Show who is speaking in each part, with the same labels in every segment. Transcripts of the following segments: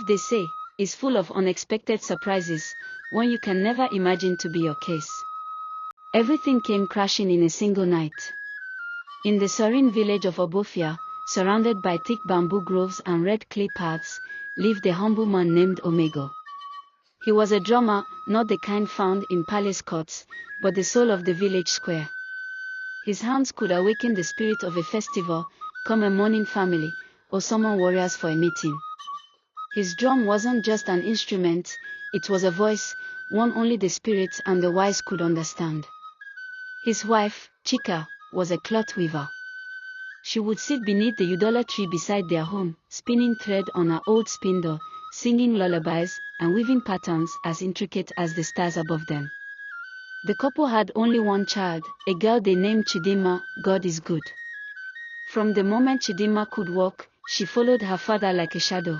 Speaker 1: They say, is full of unexpected surprises, one you can never imagine to be your case. Everything came crashing in a single night. In the serene village of Obofia, surrounded by thick bamboo groves and red clay paths, lived a humble man named Omego. He was a drummer, not the kind found in palace courts, but the soul of the village square. His hands could awaken the spirit of a festival, calm a mourning family, or summon warriors for a meeting. His drum wasn't just an instrument, it was a voice, one only the spirits and the wise could understand. His wife, Chika, was a cloth weaver. She would sit beneath the udala tree beside their home, spinning thread on her old spindle, singing lullabies, and weaving patterns as intricate as the stars above them. The couple had only one child, a girl they named Chidinma. God is good. From the moment Chidinma could walk, she followed her father like a shadow.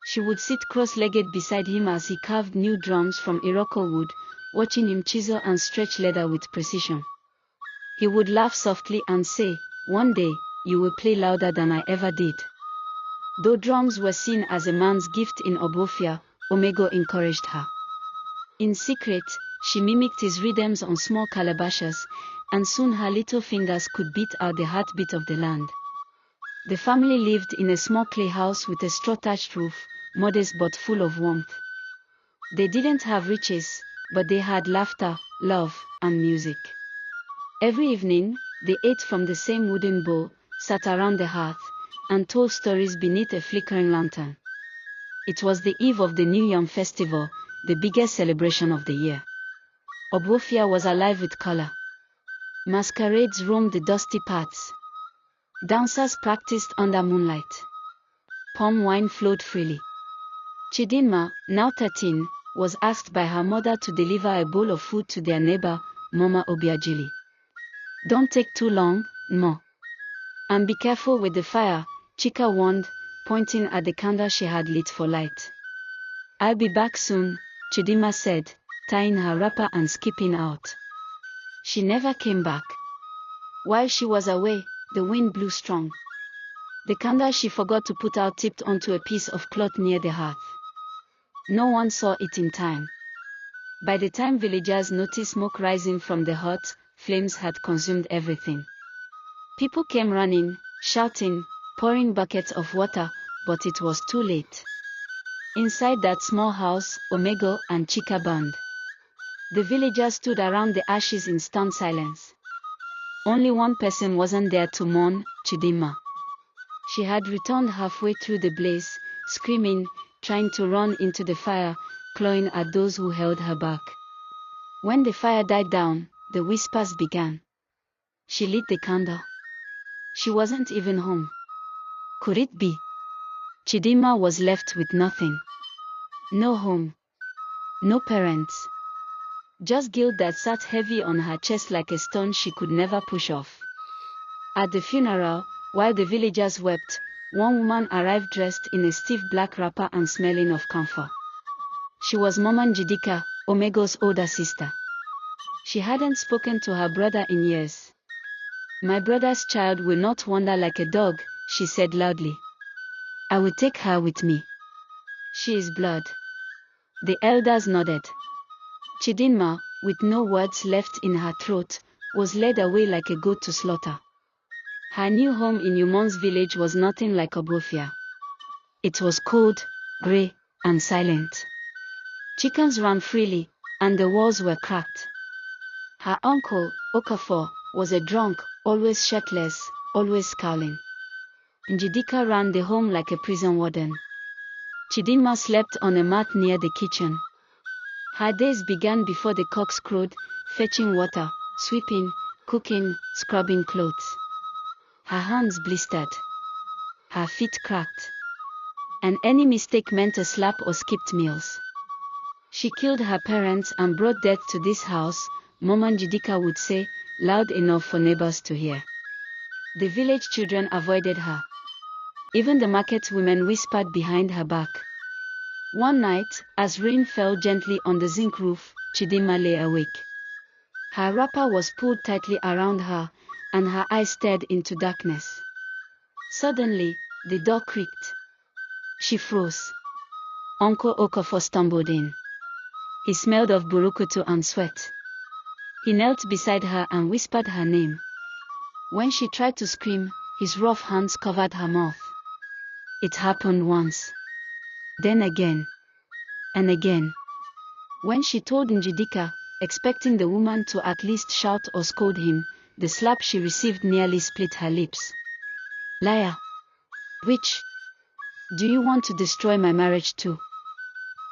Speaker 1: She would sit cross-legged beside him as he carved new drums from Iroko wood, watching him chisel and stretch leather with precision. He would laugh softly and say, "One day, you will play louder than I ever did." Though drums were seen as a man's gift in Obofia, Omego encouraged her. In secret, she mimicked his rhythms on small calabashes, and soon her little fingers could beat out the heartbeat of the land. The family lived in a small clay house with a straw-thatched roof, modest but full of warmth. They didn't have riches, but they had laughter, love, and music. Every evening, they ate from the same wooden bowl, sat around the hearth, and told stories beneath a flickering lantern. It was the eve of the New Yam festival, the biggest celebration of the year. Obofia was alive with color. Masquerades roamed the dusty paths. Dancers practiced under moonlight. Palm wine flowed freely. Chidinma, now 13, was asked by her mother to deliver a bowl of food to their neighbor, Mama Obiajili. "Don't take too long, Ma. And be careful with the fire," Chika warned, pointing at the candle she had lit for light. "I'll be back soon," Chidinma said, tying her wrapper and skipping out. She never came back. While she was away, the wind blew strong. The candle she forgot to put out tipped onto a piece of cloth near the hearth. No one saw it in time. By the time villagers noticed smoke rising from the hut, flames had consumed everything. People came running, shouting, pouring buckets of water, but it was too late. Inside that small house, Omego and Chika burned. The villagers stood around the ashes in stunned silence. Only one person wasn't there to mourn, Chidinma. She had returned halfway through the blaze, screaming, trying to run into the fire, clawing at those who held her back. When the fire died down, the whispers began. She lit the candle. She wasn't even home. Could it be? Chidinma was left with nothing. No home. No parents. Just guilt that sat heavy on her chest like a stone she could never push off. At the funeral, while the villagers wept, one woman arrived dressed in a stiff black wrapper and smelling of camphor. She was Mama Njidika, Omego's older sister. She hadn't spoken to her brother in years. "My brother's child will not wander like a dog," she said loudly. "I will take her with me. She is blood." The elders nodded. Chidinma, with no words left in her throat, was led away like a goat to slaughter. Her new home in Yumon's village was nothing like Obofia. It was cold, grey, and silent. Chickens ran freely, and the walls were cracked. Her uncle, Okafor, was a drunk, always shirtless, always scowling. Njidika ran the home like a prison warden. Chidinma slept on a mat near the kitchen. Her days began before the cocks crowed, fetching water, sweeping, cooking, scrubbing clothes. Her hands blistered. Her feet cracked. And any mistake meant a slap or skipped meals. "She killed her parents and brought death to this house," Mama Njidika would say, loud enough for neighbors to hear. The village children avoided her. Even the market women whispered behind her back. One night, as rain fell gently on the zinc roof, Chidinma lay awake. Her wrapper was pulled tightly around her, and her eyes stared into darkness. Suddenly, the door creaked. She froze. Uncle Okafor stumbled in. He smelled of burukutu and sweat. He knelt beside her and whispered her name. When she tried to scream, his rough hands covered her mouth. It happened once. Then again. And again. When she told Njidika, expecting the woman to at least shout or scold him, the slap she received nearly split her lips. Liar! Witch! Do you want to destroy my marriage too?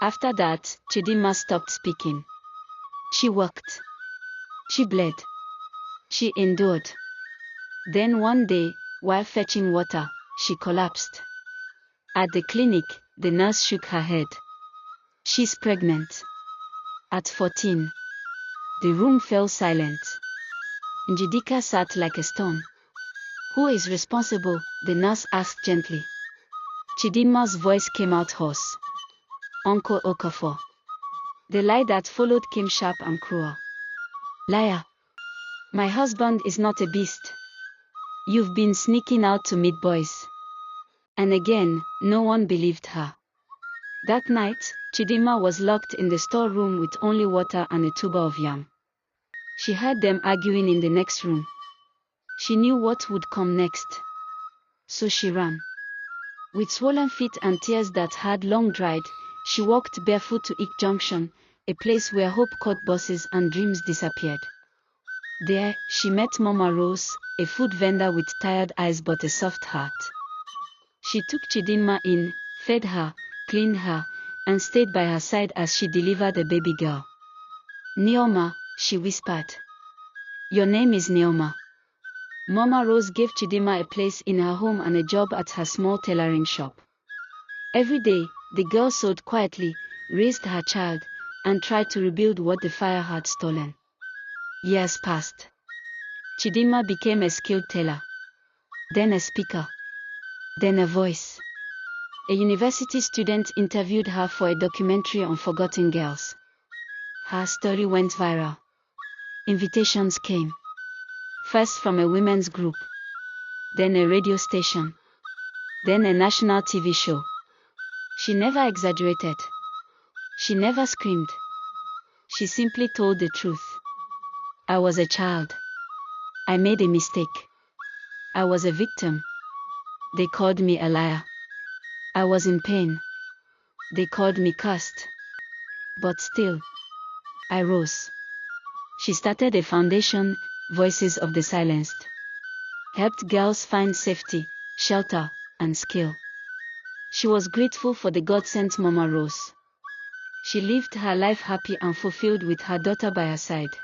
Speaker 1: After that, Chidinma stopped speaking. She worked. She bled. She endured. Then one day, while fetching water, she collapsed. At the clinic, the nurse shook her head. She's pregnant. At 14. The room fell silent. Njidika sat like a stone. Who is responsible? The nurse asked gently. Chidinma's voice came out hoarse. Uncle Okafor. The lie that followed came sharp and cruel. Liar. My husband is not a beast. You've been sneaking out to meet boys. And again, no one believed her. That night, Chidinma was locked in the storeroom with only water and a tuber of yam. She heard them arguing in the next room. She knew what would come next. So she ran. With swollen feet and tears that had long dried, she walked barefoot to Eek Junction, a place where hope caught buses and dreams disappeared. There, she met Mama Rose, a food vendor with tired eyes but a soft heart. She took Chidinma in, fed her, cleaned her, and stayed by her side as she delivered a baby girl. Neoma, she whispered. Your name is Neoma. Mama Rose gave Chidinma a place in her home and a job at her small tailoring shop. Every day, the girl sewed quietly, raised her child, and tried to rebuild what the fire had stolen. Years passed. Chidinma became a skilled tailor. Then a speaker. Then a voice. A university student interviewed her for a documentary on forgotten girls. Her story went viral. Invitations came. First from a women's group. Then a radio station. Then a national TV show. She never exaggerated. She never screamed. She simply told the truth. I was a child. I made a mistake. I was a victim. They called me a liar. I was in pain. They called me cursed. But still, I rose. She started a foundation, Voices of the Silenced. Helped girls find safety, shelter, and skill. She was grateful for the God-sent Mama Rose. She lived her life happy and fulfilled with her daughter by her side.